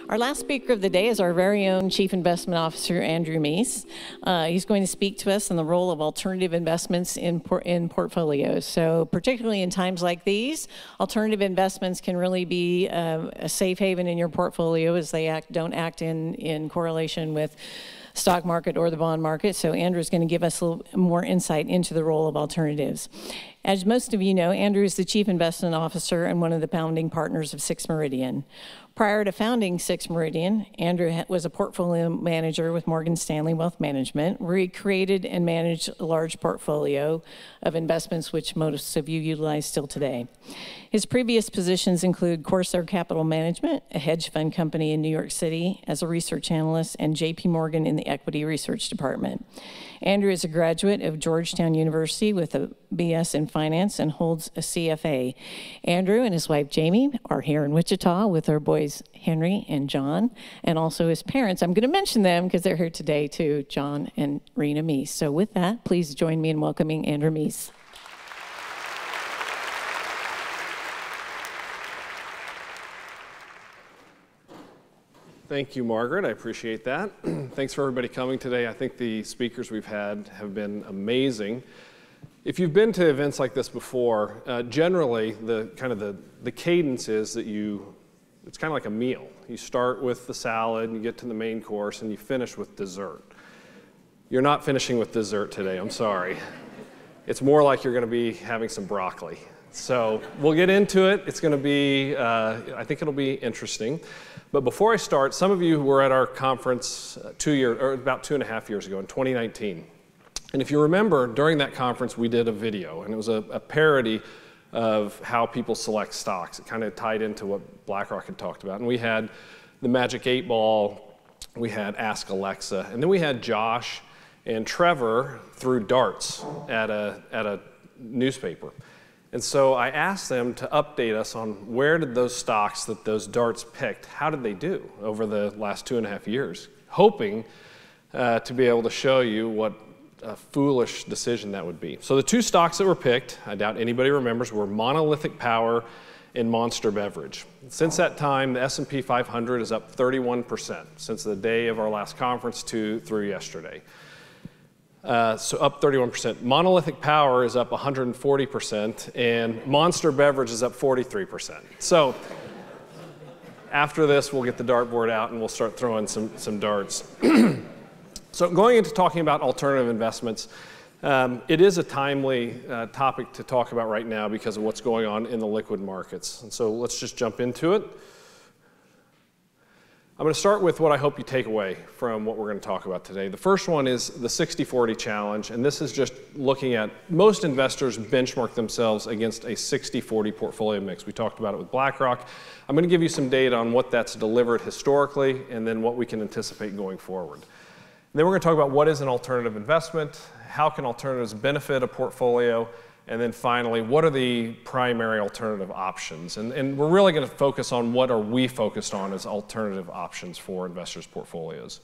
Our last speaker of the day is our very own Chief Investment Officer, Andrew Mies. He's going to speak to us on the role of alternative investments in portfolios. So particularly in times like these, alternative investments can really be a safe haven in your portfolio as they don't act in correlation with stock market or the bond market. So Andrew is going to give us a little more insight into the role of alternatives. As most of you know, Andrew is the Chief Investment Officer and one of the founding partners of Meridian. Prior to founding Meridian, Andrew was a portfolio manager with Morgan Stanley Wealth Management, where he created and managed a large portfolio of investments which most of you utilize still today. His previous positions include Corsair Capital Management, a hedge fund company in New York City, as a research analyst, and JP Morgan in the equity research department. Andrew is a graduate of Georgetown University with a BS in finance and holds a CFA. Andrew and his wife Jamie are here in Wichita with their boys Henry and John, and also his parents. I'm going to mention them because they're here today too, John and Rena Mies. So with that, please join me in welcoming Andrew Mies. Thank you, Margaret. I appreciate that. Thanks for everybody coming today. I think the speakers we've had have been amazing. If you've been to events like this before, generally the cadence is that it's kind of like a meal. You start with the salad, you get to the main course, and you finish with dessert. You're not finishing with dessert today, I'm sorry. It's more like you're going to be having some broccoli. So we'll get into it. It's going to be, I think it'll be interesting. But before I start, some of you were at our conference about 2.5 years ago in 2019. And if you remember, during that conference, we did a video, and it was a parody of how people select stocks. It kind of tied into what BlackRock had talked about. And we had the Magic 8 Ball, we had Ask Alexa, and then we had Josh and Trevor threw darts at a newspaper. And so I asked them to update us on where did those stocks that those darts picked, how did they do over the last 2.5 years, hoping to be able to show you what a foolish decision that would be. So the two stocks that were picked, I doubt anybody remembers, were Monolithic Power and Monster Beverage. Since that time, the S&P 500 is up 31% since the day of our last conference through yesterday. So up 31%. Monolithic Power is up 140%, and Monster Beverage is up 43%. So after this, we'll get the dartboard out and we'll start throwing some darts. So going into talking about alternative investments, it is a timely topic to talk about right now because of what's going on in the liquid markets. And so let's just jump into it. I'm going to start with what I hope you take away from what we're going to talk about today. The first one is the 60-40 challenge, and this is just looking at most investors benchmark themselves against a 60-40 portfolio mix. We talked about it with BlackRock. I'm going to give you some data on what that's delivered historically and then what we can anticipate going forward. And then we're going to talk about what is an alternative investment, how can alternatives benefit a portfolio, and then finally, what are the primary alternative options? And we're really going to focus on what are we focused on as alternative options for investors' portfolios.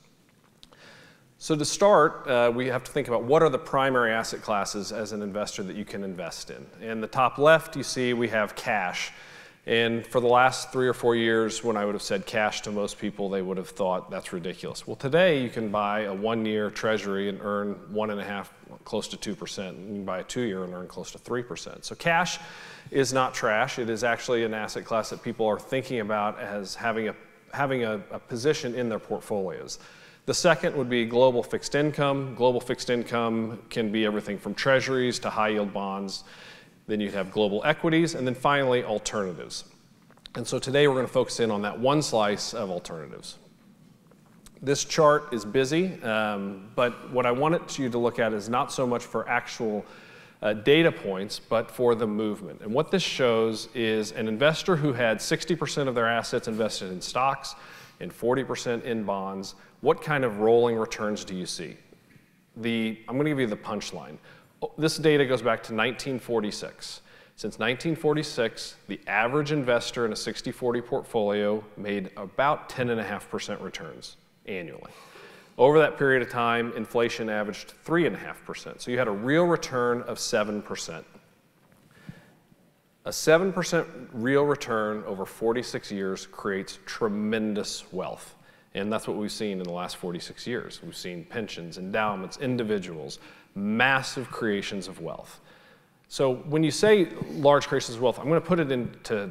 So to start, we have to think about what are the primary asset classes as an investor that you can invest in. In the top left, you see we have cash. And for the last 3 or 4 years, when I would have said cash to most people, they would have thought that's ridiculous. Well, today you can buy a 1-year treasury and earn 1.5%, close to 2%. And you can buy a 2-year and earn close to 3%. So cash is not trash. It is actually an asset class that people are thinking about as having a position in their portfolios. The second would be global fixed income. Global fixed income can be everything from treasuries to high-yield bonds. Then you'd have global equities, and then finally, alternatives. And so today we're going to focus in on that one slice of alternatives. This chart is busy, but what I wanted you to look at is not so much for actual data points, but for the movement. And what this shows is an investor who had 60% of their assets invested in stocks and 40% in bonds. What kind of rolling returns do you see? I'm going to give you the punchline. This data goes back to 1946. Since 1946, the average investor in a 60-40 portfolio made about 10.5% returns annually. Over that period of time, inflation averaged 3.5%. So you had a real return of 7%. A 7% real return over 46 years creates tremendous wealth. And that's what we've seen in the last 46 years. We've seen pensions, endowments, individuals, massive creations of wealth. So when you say large creations of wealth, I'm going to put it into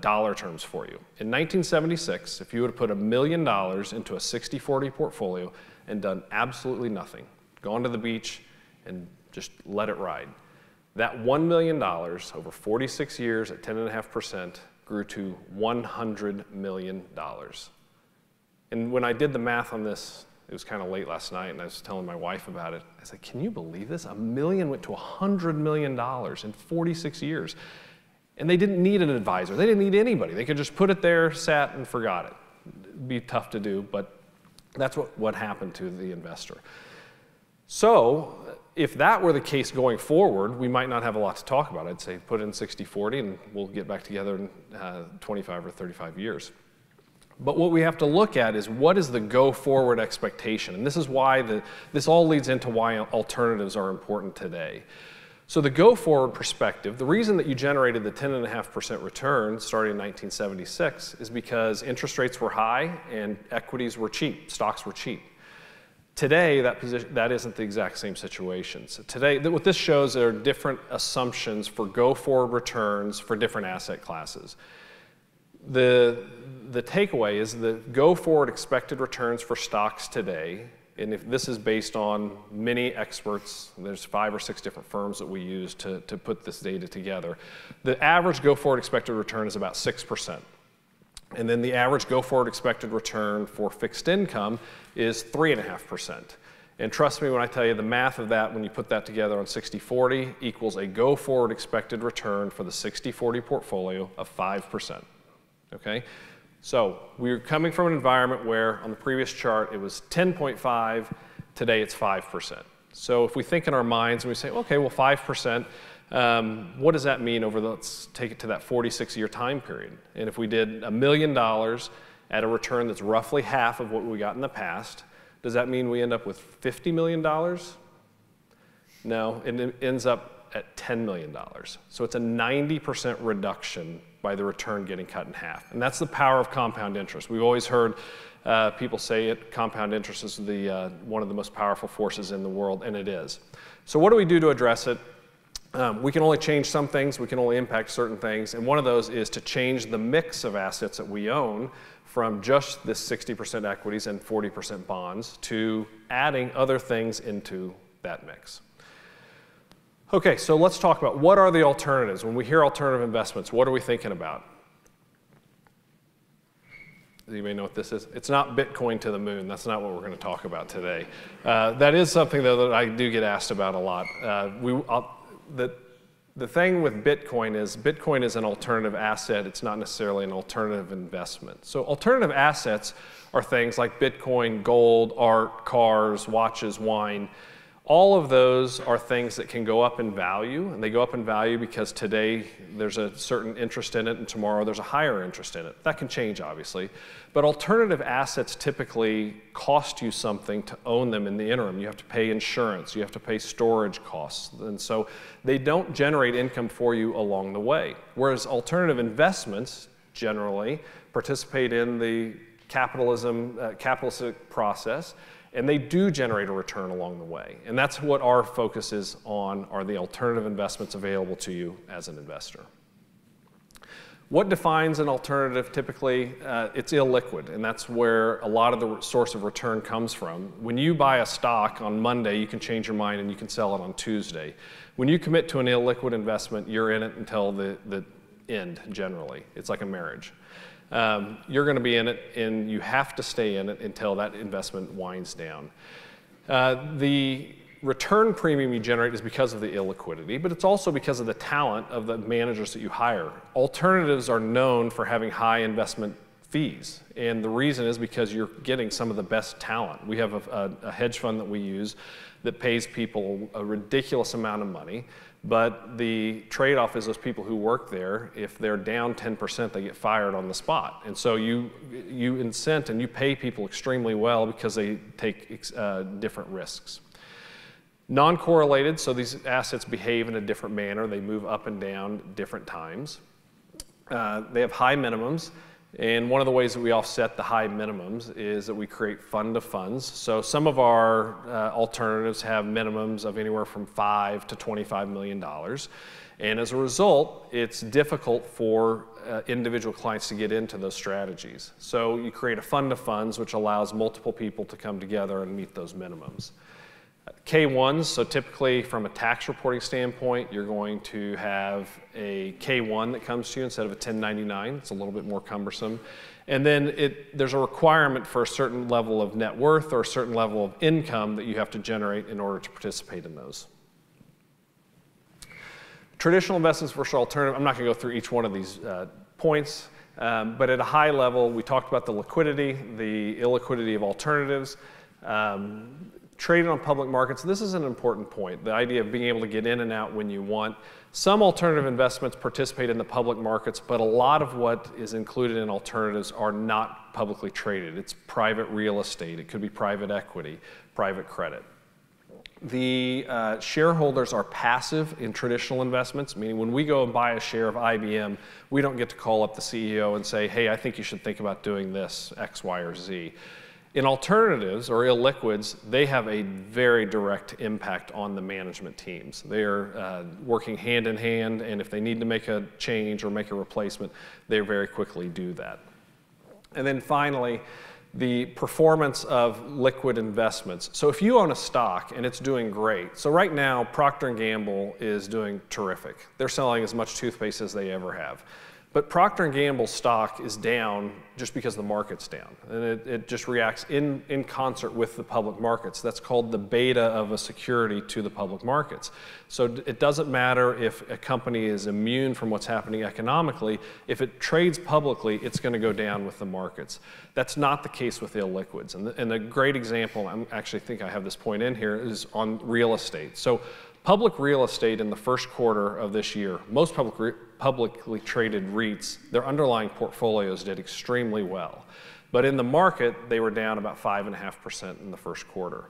dollar terms for you. In 1976, if you would have put $1 million into a 60-40 portfolio and done absolutely nothing, gone to the beach and just let it ride, that $1 million over 46 years at 10.5% grew to $100 million. And when I did the math on this, it was kind of late last night, and I was telling my wife about it. I said, can you believe this? $1 million went to $100 million in 46 years. And they didn't need an advisor. They didn't need anybody. They could just put it there, sat, and forgot it. It'd be tough to do, but that's what happened to the investor. So if that were the case going forward, we might not have a lot to talk about. I'd say put in 60-40, and we'll get back together in 25 or 35 years. But what we have to look at is what is the go-forward expectation? And this is why this all leads into why alternatives are important today. So the go-forward perspective, the reason that you generated the 10.5% return starting in 1976 is because interest rates were high and equities were cheap, stocks were cheap. Today, that isn't the exact same situation. So today, what this shows are different assumptions for go-forward returns for different asset classes. The takeaway is the go-forward expected returns for stocks today, and if this is based on many experts, there's 5 or 6 different firms that we use to put this data together. The average go-forward expected return is about 6%. And then the average go-forward expected return for fixed income is 3.5%. And trust me when I tell you the math of that, when you put that together on 60-40, equals a go-forward expected return for the 60-40 portfolio of 5%. Okay? So we're coming from an environment where on the previous chart it was 10.5, today it's 5%. So if we think in our minds and we say, okay, well 5%, what does that mean over let's take it to that 46-year time period. And if we did $1 million at a return that's roughly half of what we got in the past, does that mean we end up with $50 million? No, it ends up at $10 million. So it's a 90% reduction by the return getting cut in half. And that's the power of compound interest. We've always heard people say it, compound interest is one of the most powerful forces in the world, and it is. So what do we do to address it? We can only change some things, we can only impact certain things, and one of those is to change the mix of assets that we own from just this 60% equities and 40% bonds to adding other things into that mix. Okay, so let's talk about what are the alternatives. When we hear alternative investments, what are we thinking about? You may know what this is. It's not Bitcoin to the moon. That's not what we're going to talk about today. That is something, though, that I do get asked about a lot. The thing with Bitcoin is an alternative asset. It's not necessarily an alternative investment. So alternative assets are things like Bitcoin, gold, art, cars, watches, wine. All of those are things that can go up in value, and they go up in value because today there's a certain interest in it and tomorrow there's a higher interest in it. That can change, obviously. But alternative assets typically cost you something to own them in the interim. You have to pay insurance, you have to pay storage costs, and so they don't generate income for you along the way. Whereas alternative investments generally participate in the capitalistic process, and they do generate a return along the way. And that's what our focus is on, are the alternative investments available to you as an investor. What defines an alternative? Typically, it's illiquid, and that's where a lot of the source of return comes from. When you buy a stock on Monday, you can change your mind and you can sell it on Tuesday. When you commit to an illiquid investment, you're in it until the end, generally. It's like a marriage. You're going to be in it, and you have to stay in it until that investment winds down. The return premium you generate is because of the illiquidity, but it's also because of the talent of the managers that you hire. Alternatives are known for having high investment fees, and the reason is because you're getting some of the best talent. We have a hedge fund that we use that pays people a ridiculous amount of money, but the trade-off is those people who work there, if they're down 10%, they get fired on the spot. And so you incent and you pay people extremely well because they take different risks. Non-correlated, so these assets behave in a different manner. They move up and down different times. They have high minimums. And one of the ways that we offset the high minimums is that we create fund of funds. So some of our alternatives have minimums of anywhere from $5 to $25 million. And as a result, it's difficult for individual clients to get into those strategies. So you create a fund of funds, which allows multiple people to come together and meet those minimums. K1s, so typically from a tax reporting standpoint, you're going to have a K1 that comes to you instead of a 1099. It's a little bit more cumbersome. And then there's a requirement for a certain level of net worth or a certain level of income that you have to generate in order to participate in those. Traditional investments versus alternative, I'm not going to go through each one of these points, but at a high level, we talked about the liquidity, the illiquidity of alternatives. Traded on public markets, this is an important point, the idea of being able to get in and out when you want. Some alternative investments participate in the public markets, but a lot of what is included in alternatives are not publicly traded. It's private real estate, it could be private equity, private credit. The shareholders are passive in traditional investments, meaning when we go and buy a share of IBM, we don't get to call up the CEO and say, hey, I think you should think about doing this, X, Y, or Z. In alternatives or illiquids, they have a very direct impact on the management teams. They are working hand in hand, and if they need to make a change or make a replacement, they very quickly do that. And then finally, the performance of liquid investments. So if you own a stock and it's doing great, so right now Procter & Gamble is doing terrific. They're selling as much toothpaste as they ever have. But Procter & Gamble's stock is down just because the market's down. And it just reacts in concert with the public markets. That's called the beta of a security to the public markets. So it doesn't matter if a company is immune from what's happening economically. If it trades publicly, it's going to go down with the markets. That's not the case with illiquids. And a great example, I actually think I have this point in here, is on real estate. So public real estate in the first quarter of this year, most publicly traded REITs, their underlying portfolios did extremely well. But in the market, they were down about 5.5% in the first quarter.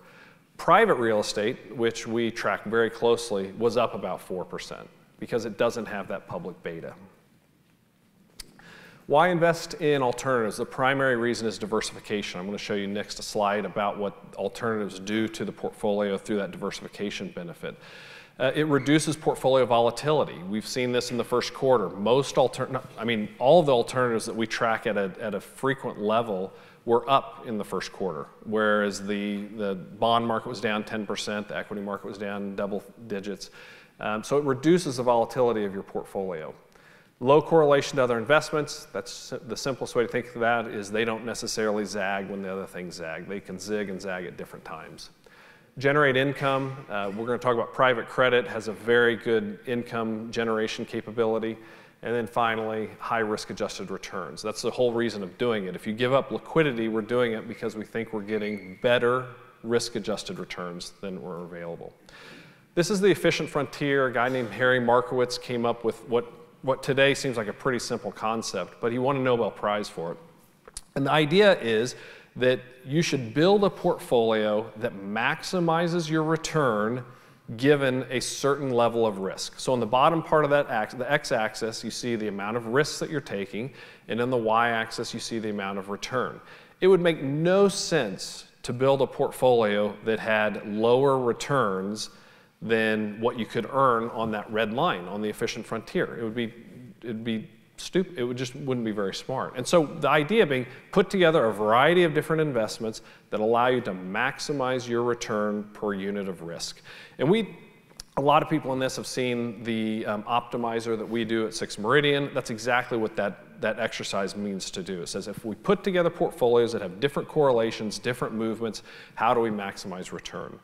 Private real estate, which we track very closely, was up about 4% because it doesn't have that public beta. Why invest in alternatives? The primary reason is diversification. I'm going to show you next a slide about what alternatives do to the portfolio through that diversification benefit. It reduces portfolio volatility. We've seen this in the first quarter. All of the alternatives that we track at a frequent level were up in the first quarter, whereas the bond market was down 10%, the equity market was down double digits. So it reduces the volatility of your portfolio. Low correlation to other investments, that's the simplest way to think of that is they don't necessarily zag when the other things zag. They can zig and zag at different times. Generate income, we're going to talk about private credit, has a very good income generation capability. And then finally, high risk adjusted returns. That's the whole reason of doing it. If you give up liquidity, we're doing it because we think we're getting better risk adjusted returns than were available. This is the efficient frontier. A guy named Harry Markowitz came up with what today seems like a pretty simple concept, but he won a Nobel Prize for it. And the idea is that you should build a portfolio that maximizes your return given a certain level of risk. So on the bottom part of that the x-axis, you see the amount of risks that you're taking, and on the y-axis, you see the amount of return. It would make no sense to build a portfolio that had lower returns than what you could earn on that red line on the efficient frontier. It'd be stupid. It just wouldn't be very smart. And so the idea being put together a variety of different investments that allow you to maximize your return per unit of risk. And a lot of people in this have seen the optimizer that we do at 6 Meridian. That's exactly what that exercise means to do. It says if we put together portfolios that have different correlations, different movements, how do we maximize return?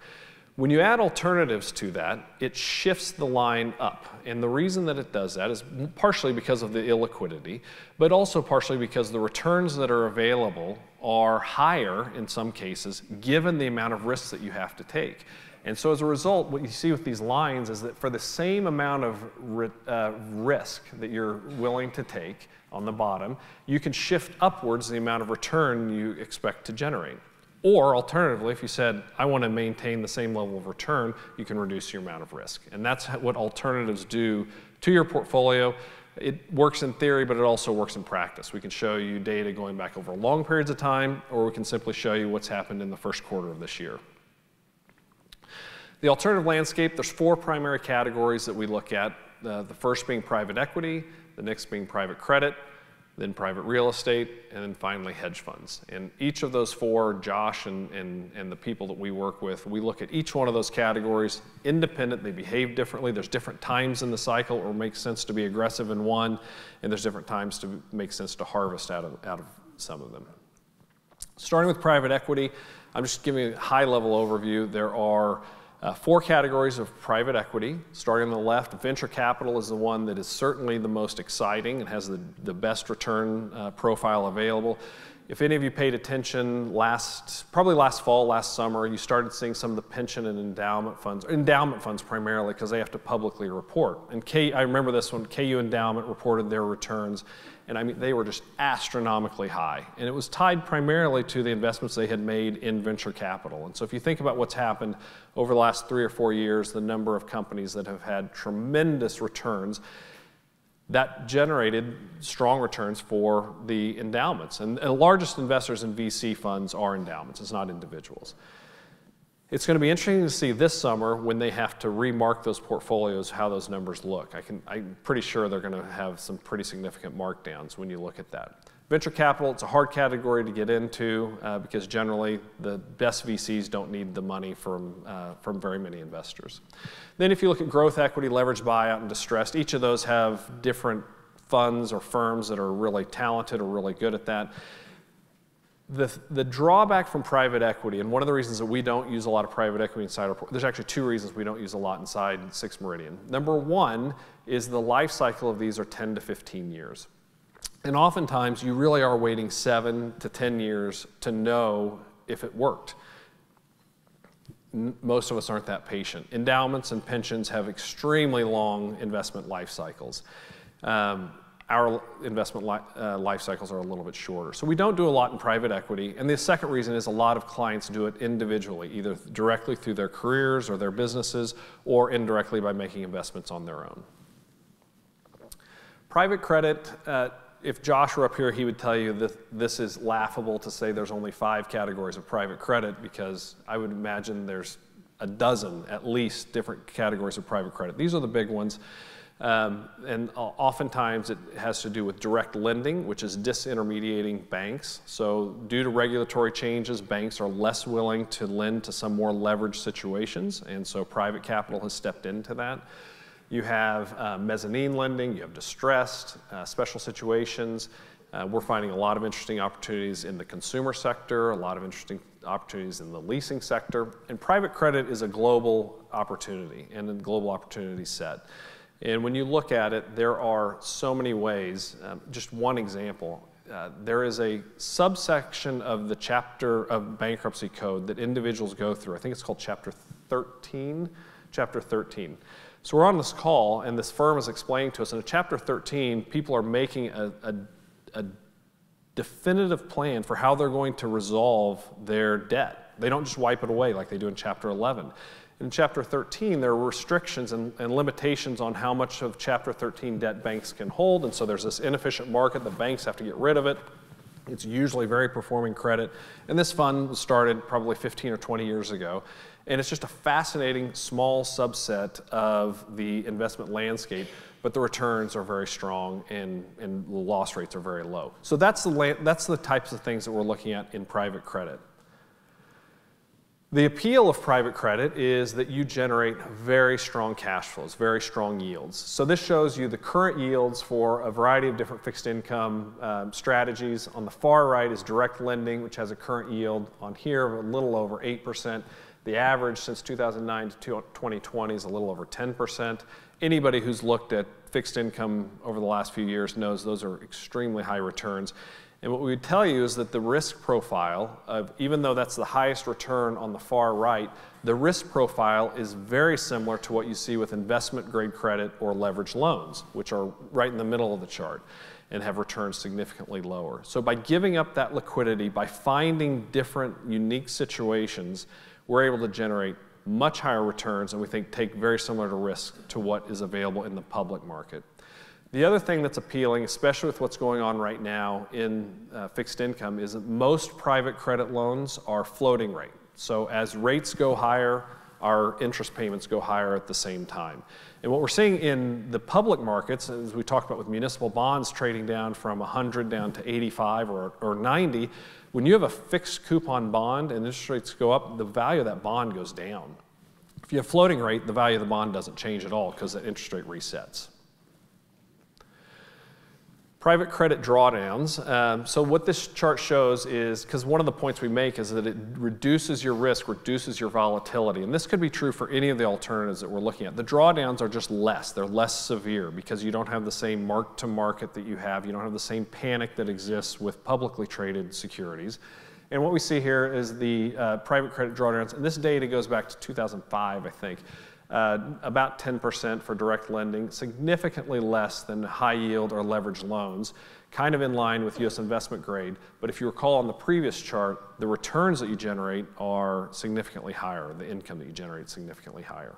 When you add alternatives to that, it shifts the line up. And the reason that it does that is partially because of the illiquidity, but also partially because the returns that are available are higher in some cases, given the amount of risks that you have to take. And so as a result, what you see with these lines is that for the same amount of risk that you're willing to take on the bottom, you can shift upwards the amount of return you expect to generate. Or alternatively, if you said, I want to maintain the same level of return, you can reduce your amount of risk. And that's what alternatives do to your portfolio. It works in theory, but it also works in practice. We can show you data going back over long periods of time, or we can simply show you what's happened in the first quarter of this year. The alternative landscape, there's 4 primary categories that we look at. The first being private equity, the next being private credit, then private real estate, and then finally hedge funds. And each of those 4, Josh and the people that we work with, we look at each one of those categories independent. They behave differently. There's different times in the cycle where it makes sense to be aggressive in one, and there's different times to make sense to harvest out of some of them. Starting with private equity, I'm just giving a high-level overview. There are 4 categories of private equity. Starting on the left, venture capital is the one that is certainly the most exciting and has the best return profile available. If any of you paid attention probably last fall, last summer, you started seeing some of the pension and endowment funds primarily because they have to publicly report. And I remember this one, KU Endowment reported their returns, and I mean, they were just astronomically high. And it was tied primarily to the investments they had made in venture capital. And so if you think about what's happened over the last 3 or 4 years, the number of companies that have had tremendous returns, that generated strong returns for the endowments. And the largest investors in VC funds are endowments, it's not individuals. It's going to be interesting to see this summer when they have to remark those portfolios, how those numbers look. I'm pretty sure they're going to have some pretty significant markdowns when you look at that. Venture capital, it's a hard category to get into because generally the best VCs don't need the money from very many investors. Then if you look at growth equity, leveraged buyout, and distressed, each of those have different funds or firms that are really talented or really good at that. The drawback from private equity, and one of the reasons that we don't use a lot of private equity inside our portfolio, there's actually 2 reasons we don't use a lot inside 6 Meridian. Number 1 is the life cycle of these are 10 to 15 years. And oftentimes you really are waiting 7 to 10 years to know if it worked. Most of us aren't that patient. Endowments and pensions have extremely long investment life cycles. Our investment life cycles are a little bit shorter. So we don't do a lot in private equity. And the second reason is a lot of clients do it individually, either directly through their careers or their businesses, or indirectly by making investments on their own. Private credit, if Josh were up here, he would tell you that this is laughable to say there's only 5 categories of private credit, because I would imagine there's a dozen, at least, different categories of private credit. These are the big ones. And oftentimes it has to do with direct lending, which is disintermediating banks. So due to regulatory changes, banks are less willing to lend to some more leveraged situations, and so private capital has stepped into that. You have mezzanine lending, you have distressed, special situations. We're finding a lot of interesting opportunities in the consumer sector, a lot of interesting opportunities in the leasing sector. And private credit is a global opportunity and a global opportunity set. And when you look at it, there are so many ways. Just one example, there is a subsection of the chapter of bankruptcy code that individuals go through. I think it's called Chapter 13. Chapter 13. So we're on this call, and this firm is explaining to us, in Chapter 13, people are making a definitive plan for how they're going to resolve their debt. They don't just wipe it away like they do in Chapter 11. In Chapter 13, there are restrictions and limitations on how much of Chapter 13 debt banks can hold, and so there's this inefficient market. The banks have to get rid of it. It's usually very performing credit. And this fund was started probably 15 or 20 years ago, and it's just a fascinating small subset of the investment landscape, but the returns are very strong and the loss rates are very low. So that's the types of things that we're looking at in private credit. The appeal of private credit is that you generate very strong cash flows, very strong yields. So this shows you the current yields for a variety of different fixed income strategies. On the far right is direct lending, which has a current yield on here of a little over 8%. The average since 2009 to 2020 is a little over 10%. Anybody who's looked at fixed income over the last few years knows those are extremely high returns. And what we would tell you is that the risk profile of, even though that's the highest return on the far right, the risk profile is very similar to what you see with investment grade credit or leveraged loans, which are right in the middle of the chart. and have returned significantly lower. So by giving up that liquidity, by finding different unique situations, we're able to generate much higher returns and we think take very similar to risk to what is available in the public market. The other thing that's appealing, especially with what's going on right now in fixed income, is that most private credit loans are floating rate. So as rates go higher, our interest payments go higher at the same time. And what we're seeing in the public markets, as we talked about with municipal bonds trading down from 100 down to 85 or 90, when you have a fixed coupon bond and interest rates go up, the value of that bond goes down. If you have floating rate, the value of the bond doesn't change at all because the interest rate resets. Private credit drawdowns. So what this chart shows is, because one of the points we make is that it reduces your risk, reduces your volatility. And this could be true for any of the alternatives that we're looking at. The drawdowns are just less. They're less severe because you don't have the same mark-to-market that you have. You don't have the same panic that exists with publicly traded securities. And what we see here is the private credit drawdowns. And this data goes back to 2005, I think. About 10% for direct lending, significantly less than high yield or leveraged loans, kind of in line with US investment grade. But if you recall on the previous chart, the returns that you generate are significantly higher, the income that you generate is significantly higher.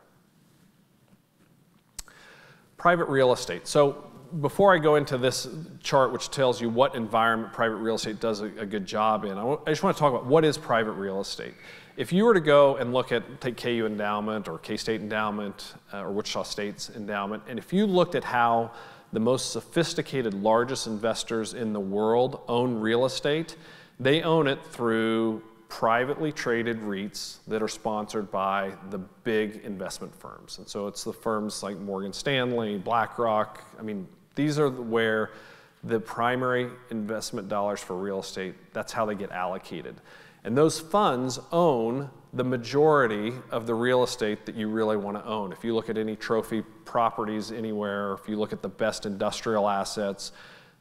Private real estate. So before I go into this chart, which tells you what environment private real estate does a good job in, I just want to talk about what is private real estate. If you were to go and look at, take KU Endowment or K-State Endowment or Wichita State's endowment, and if you looked at how the most sophisticated, largest investors in the world own real estate, they own it through privately traded REITs that are sponsored by the big investment firms. And so it's the firms like Morgan Stanley, BlackRock. I mean, these are where the primary investment dollars for real estate, that's how they get allocated. And those funds own the majority of the real estate that you really want to own. If you look at any trophy properties anywhere, if you look at the best industrial assets,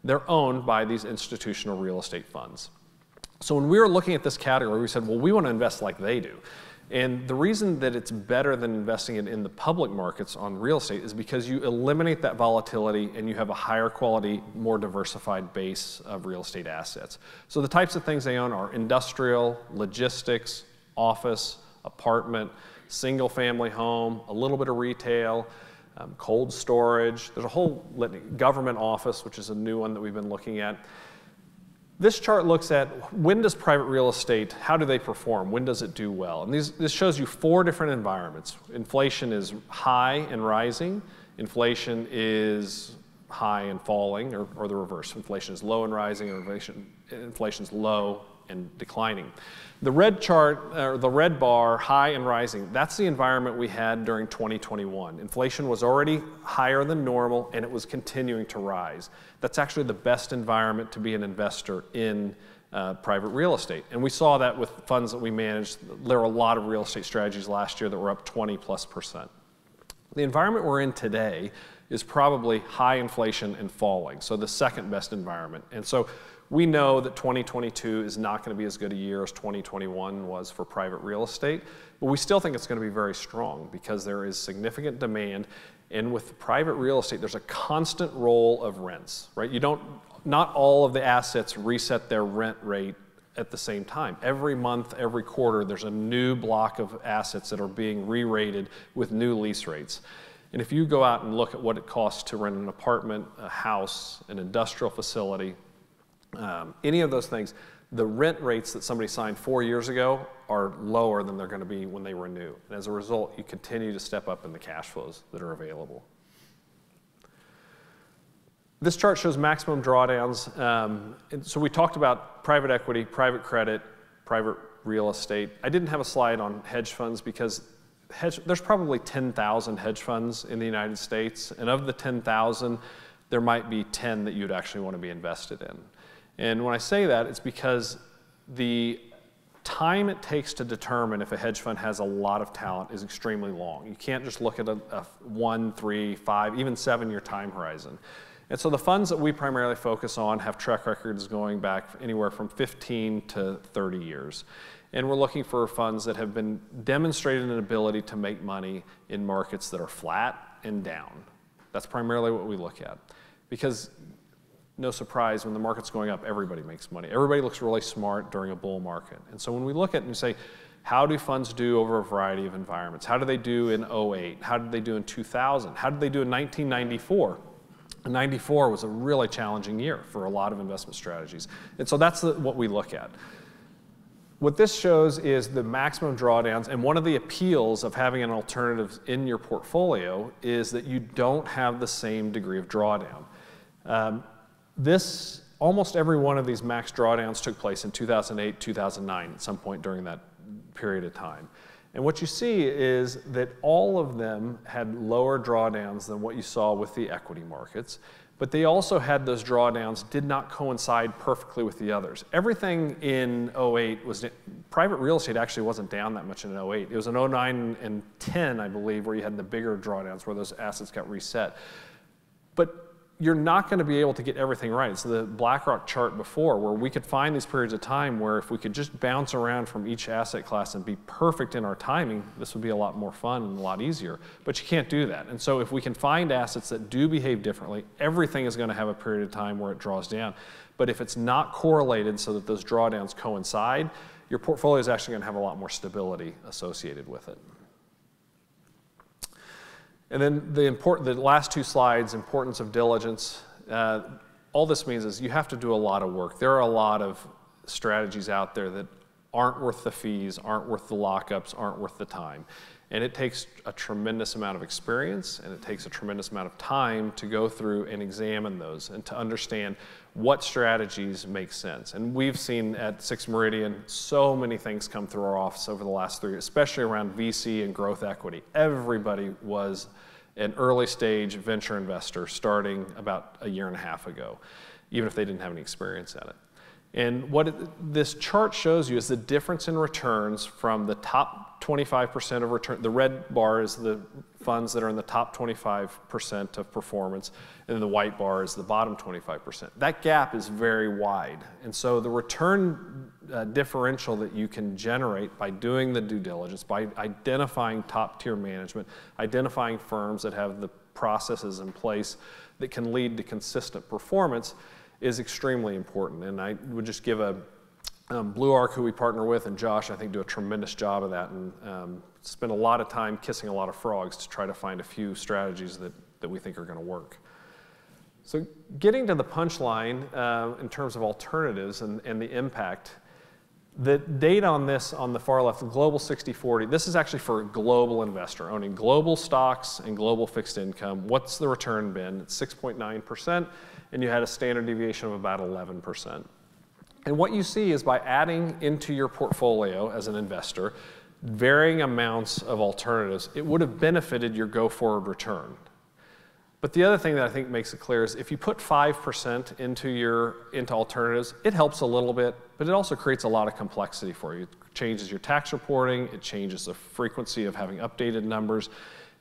they're owned by these institutional real estate funds. So when we were looking at this category, we said, well, we want to invest like they do. And the reason that it's better than investing it in the public markets on real estate is because you eliminate that volatility and you have a higher quality, more diversified base of real estate assets. So the types of things they own are industrial, logistics, office, apartment, single family home, a little bit of retail, cold storage. There's a whole government office, which is a new one that we've been looking at. This chart looks at when does private real estate, how do they perform? When does it do well? And this shows you 4 different environments. Inflation is high and rising. Inflation is high and falling, or the reverse. Inflation is low and rising, or inflation is low and declining. The red chart, or the red bar, high and rising, that's the environment we had during 2021. Inflation was already higher than normal and it was continuing to rise. That's actually the best environment to be an investor in private real estate. And we saw that with funds that we managed. There were a lot of real estate strategies last year that were up 20+%. The environment we're in today is probably high inflation and falling, so the second best environment. And so we know that 2022 is not going to be as good a year as 2021 was for private real estate, but we still think it's going to be very strong because there is significant demand. And with private real estate, there's a constant roll of rents, right? Not all of the assets reset their rent rate at the same time. Every month, every quarter, there's a new block of assets that are being re-rated with new lease rates. And if you go out and look at what it costs to rent an apartment, a house, an industrial facility, any of those things, the rent rates that somebody signed 4 years ago are lower than they're going to be when they renew. And as a result, you continue to step up in the cash flows that are available. This chart shows maximum drawdowns. So we talked about private equity, private credit, private real estate. I didn't have a slide on hedge funds because there's probably 10,000 hedge funds in the United States. And of the 10,000, there might be 10 that you'd actually want to be invested in. And when I say that, it's because the time it takes to determine if a hedge fund has a lot of talent is extremely long. You can't just look at a 1, 3, 5, even 7-year time horizon. And so the funds that we primarily focus on have track records going back anywhere from 15 to 30 years. And we're looking for funds that have been demonstrated an ability to make money in markets that are flat and down. That's primarily what we look at. Because no surprise, when the market's going up, everybody makes money. Everybody looks really smart during a bull market. And so when we look at it and say, how do funds do over a variety of environments? How did they do in 08? How did they do in 2000? How did they do in 1994? And 94 was a really challenging year for a lot of investment strategies. And so that's what we look at. What this shows is the maximum drawdowns, and one of the appeals of having an alternative in your portfolio is that you don't have the same degree of drawdown. Almost every one of these max drawdowns took place in 2008, 2009, at some point during that period of time. And what you see is that all of them had lower drawdowns than what you saw with the equity markets, but they also had those drawdowns did not coincide perfectly with the others. Everything in 08 was, private real estate actually wasn't down that much in 08. It was in 09 and 10, I believe, where you had the bigger drawdowns, where those assets got reset. But you're not going to be able to get everything right. It's the BlackRock chart before, where we could find these periods of time where if we could just bounce around from each asset class and be perfect in our timing, this would be a lot more fun and a lot easier. But you can't do that. And so if we can find assets that do behave differently, everything is going to have a period of time where it draws down. But if it's not correlated so that those drawdowns coincide, your portfolio is actually going to have a lot more stability associated with it. And then the last two slides, importance of diligence. All this means is you have to do a lot of work. There are a lot of strategies out there that aren't worth the fees, aren't worth the lockups, aren't worth the time. And it takes a tremendous amount of experience, and it takes a tremendous amount of time to go through and examine those and to understand what strategies make sense. And we've seen at 6 Meridian so many things come through our office over the last 3 years, especially around VC and growth equity. Everybody was an early stage venture investor starting about a year and a half ago, even if they didn't have any experience at it. And what this chart shows you is the difference in returns from the top 25% of return. The red bar is the funds that are in the top 25% of performance, and then the white bar is the bottom 25%. That gap is very wide. And so the return differential that you can generate by doing the due diligence, by identifying top tier management, identifying firms that have the processes in place that can lead to consistent performance, is extremely important. And I would just give Blue Arc, who we partner with, and Josh, I think, do a tremendous job of that, and spend a lot of time kissing a lot of frogs to try to find a few strategies that we think are going to work. So getting to the punchline in terms of alternatives and the impact, the data on this on the far left, the global 60-40, this is actually for a global investor owning global stocks and global fixed income. What's the return been? It's 6.9%, and you had a standard deviation of about 11%. And what you see is by adding into your portfolio as an investor varying amounts of alternatives, it would have benefited your go-forward return. But the other thing that I think makes it clear is if you put 5% into alternatives, it helps a little bit, but it also creates a lot of complexity for you. It changes your tax reporting, it changes the frequency of having updated numbers.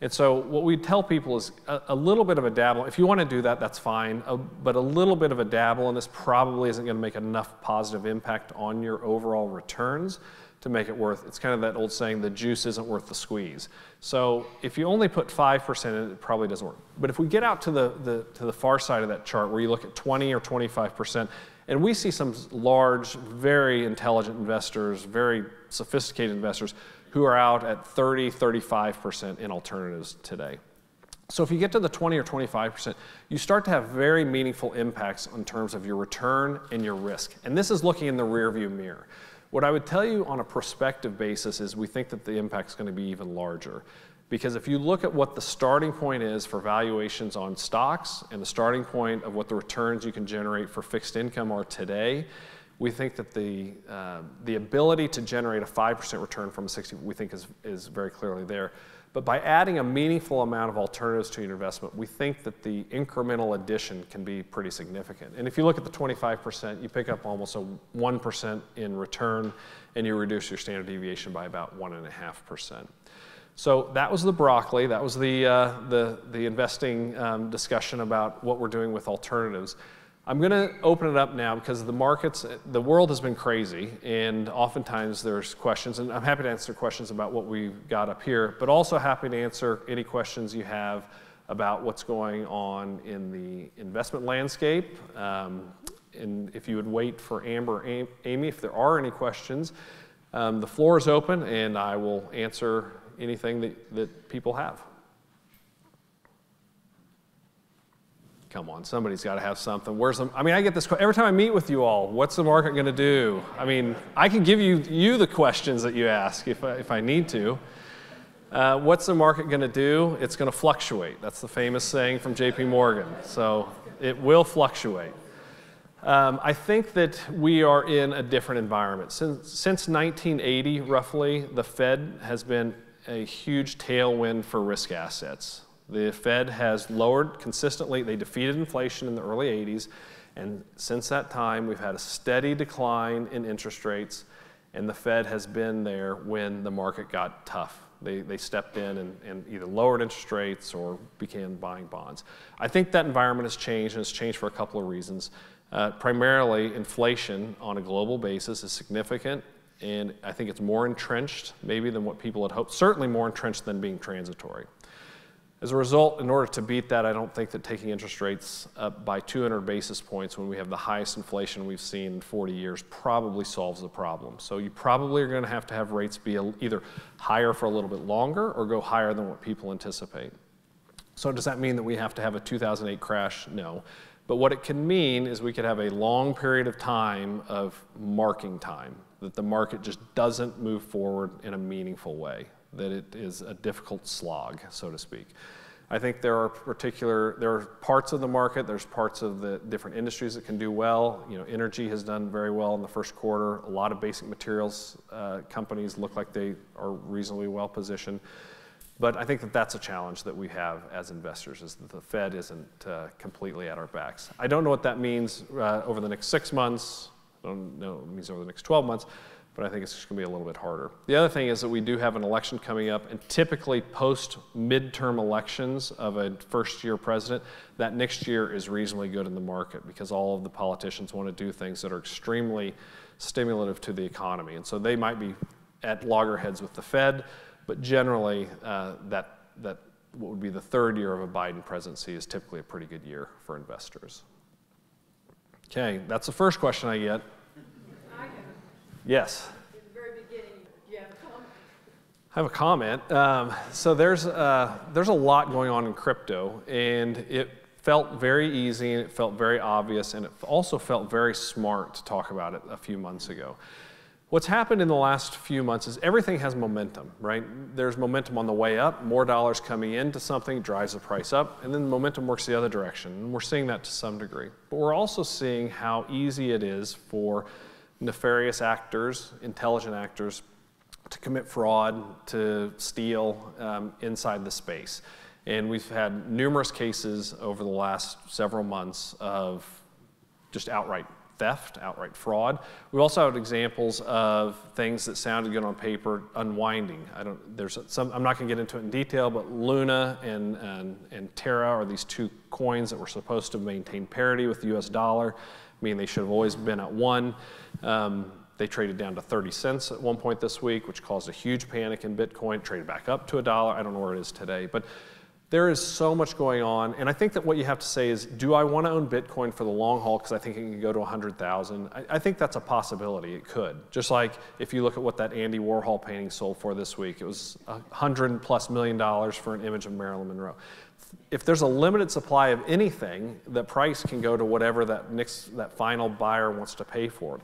And so what we tell people is a little bit of a dabble. If you want to do that, that's fine, but a little bit of a dabble in this probably isn't going to make enough positive impact on your overall returns to make it worth. It's kind of that old saying, the juice isn't worth the squeeze. So if you only put 5% in, it probably doesn't work. But if we get out to the far side of that chart, where you look at 20 or 25%, and we see some large, very intelligent investors, very sophisticated investors, who are out at 30, 35% in alternatives today. So if you get to the 20 or 25%, you start to have very meaningful impacts in terms of your return and your risk. And this is looking in the rearview mirror. What I would tell you on a prospective basis is we think that the impact is going to be even larger. Because if you look at what the starting point is for valuations on stocks and the starting point of what the returns you can generate for fixed income are today, we think that the ability to generate a 5% return from a 60, we think is very clearly there. But by adding a meaningful amount of alternatives to your investment, we think that the incremental addition can be pretty significant. And if you look at the 25%, you pick up almost a 1% in return, and you reduce your standard deviation by about 1.5%. So that was the broccoli. That was the investing discussion about what we're doing with alternatives. I'm going to open it up now because the world has been crazy, and oftentimes there's questions, and I'm happy to answer questions about what we've got up here, but also happy to answer any questions you have about what's going on in the investment landscape. And if you would wait for Amber or Amy, if there are any questions, the floor is open and I will answer anything that people have. Come on, somebody's got to have something. I mean, I get this every time I meet with you all. What's the market going to do? I mean, I can give you the questions that you ask if I need to. What's the market going to do? It's going to fluctuate. That's the famous saying from J.P. Morgan. So it will fluctuate. I think that we are in a different environment. Since 1980, roughly, the Fed has been a huge tailwind for risk assets. The Fed has lowered consistently. They defeated inflation in the early 80s, and since that time, we've had a steady decline in interest rates, and the Fed has been there when the market got tough. They stepped in and either lowered interest rates or began buying bonds. I think that environment has changed, and it's changed for a couple of reasons. Primarily, inflation on a global basis is significant, and I think it's more entrenched maybe than what people had hoped, certainly more entrenched than being transitory. As a result, in order to beat that, I don't think that taking interest rates up by 200 basis points when we have the highest inflation we've seen in 40 years probably solves the problem. So you probably are going to have rates be either higher for a little bit longer or go higher than what people anticipate. So does that mean that we have to have a 2008 crash? No. But what it can mean is we could have a long period of time of marking time, that the market just doesn't move forward in a meaningful way, that it is a difficult slog, so to speak. I think there are parts of the market, there's parts of the different industries that can do well. You know, energy has done very well in the first quarter. A lot of basic materials companies look like they are reasonably well positioned. But I think that that's a challenge that we have as investors, is that the Fed isn't completely at our backs. I don't know what that means over the next 6 months. I don't know what it means over the next 12 months. But I think it's just going to be a little bit harder. The other thing is that we do have an election coming up, and typically post-midterm elections of a first-year president, that next year is reasonably good in the market because all of the politicians want to do things that are extremely stimulative to the economy. And so they might be at loggerheads with the Fed, but generally that what would be the third year of a Biden presidency is typically a pretty good year for investors. Okay, that's the first question I get. Yes? At the very beginning, do you have a comment? I have a comment. So there's a lot going on in crypto, and it felt very easy, and it felt very obvious, and it also felt very smart to talk about it a few months ago. What's happened in the last few months is everything has momentum, right? There's momentum on the way up, more dollars coming into something drives the price up, and then the momentum works the other direction, and we're seeing that to some degree. But we're also seeing how easy it is for nefarious actors, intelligent actors, to commit fraud, to steal inside the space. And we've had numerous cases over the last several months of just outright theft, outright fraud. We've also had examples of things that sounded good on paper unwinding. I'm not going to get into it in detail, but Luna and Terra are these two coins that were supposed to maintain parity with the US dollar. I mean, they should have always been at 1. They traded down to 30 cents at one point this week, which caused a huge panic in Bitcoin, traded back up to $1. I don't know where it is today. But there is so much going on. And I think that what you have to say is, do I want to own Bitcoin for the long haul because I think it can go to 100,000? I think that's a possibility. It could. Just like if you look at what that Andy Warhol painting sold for this week, it was $100+ million for an image of Marilyn Monroe. If there's a limited supply of anything, the price can go to whatever that final buyer wants to pay for it.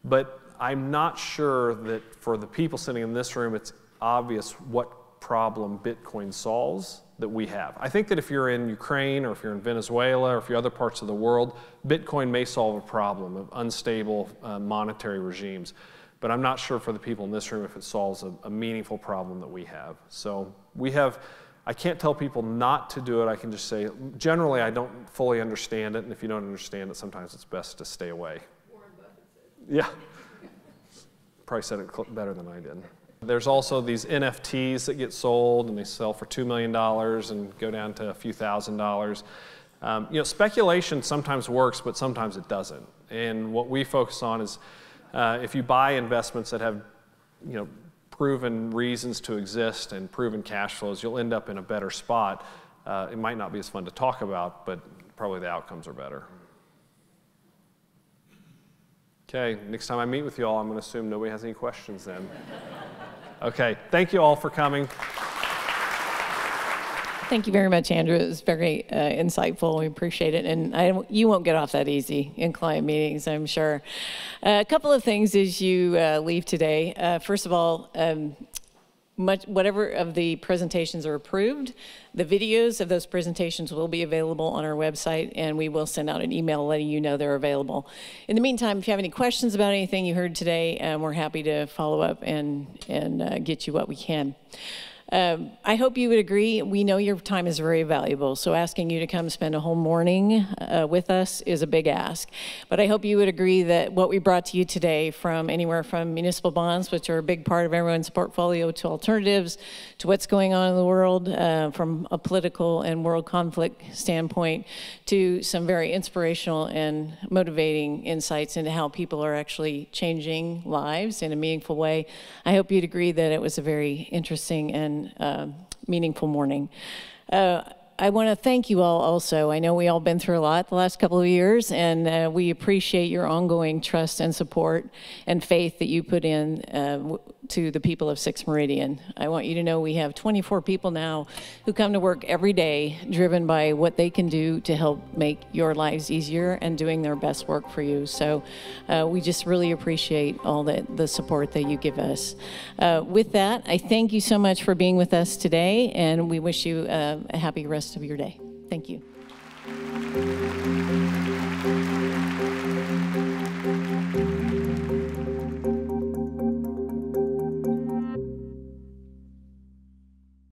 But I'm not sure that for the people sitting in this room, it's obvious what problem Bitcoin solves that we have. I think that if you're in Ukraine or if you're in Venezuela or if you're other parts of the world, Bitcoin may solve a problem of unstable monetary regimes. But I'm not sure for the people in this room if it solves a meaningful problem that we have. So I can't tell people not to do it. I can just say, generally, I don't fully understand it. And if you don't understand it, sometimes it's best to stay away. Warren Buffett said. Yeah. Probably said it better than I did. There's also these NFTs that get sold, and they sell for $2 million and go down to a few $1,000s. Speculation sometimes works, but sometimes it doesn't. And what we focus on is if you buy investments that have, proven reasons to exist and proven cash flows, you'll end up in a better spot. It might not be as fun to talk about, but probably the outcomes are better. Okay, next time I meet with you all, I'm going to assume nobody has any questions then. Okay, thank you all for coming. Thank you very much, Andrew. It was very insightful. We appreciate it. And you won't get off that easy in client meetings, I'm sure. A couple of things as you leave today. First of all, whatever of the presentations are approved, the videos of those presentations will be available on our website, and we will send out an email letting you know they're available. In the meantime, if you have any questions about anything you heard today, we're happy to follow up and get you what we can. I hope you would agree, we know your time is very valuable, so asking you to come spend a whole morning with us is a big ask. But I hope you would agree that what we brought to you today, from anywhere from municipal bonds, which are a big part of everyone's portfolio, to alternatives, to what's going on in the world from a political and world conflict standpoint, to some very inspirational and motivating insights into how people are actually changing lives in a meaningful way. I hope you'd agree that it was a very interesting and meaningful morning. I want to thank you all also. I know we all been through a lot the last couple of years, and we appreciate your ongoing trust and support and faith that you put in to the people of 6 Meridian. I want you to know we have 24 people now who come to work every day driven by what they can do to help make your lives easier and doing their best work for you. So we just really appreciate all the support that you give us. With that, I thank you so much for being with us today, and we wish you a happy rest of your day. Thank you.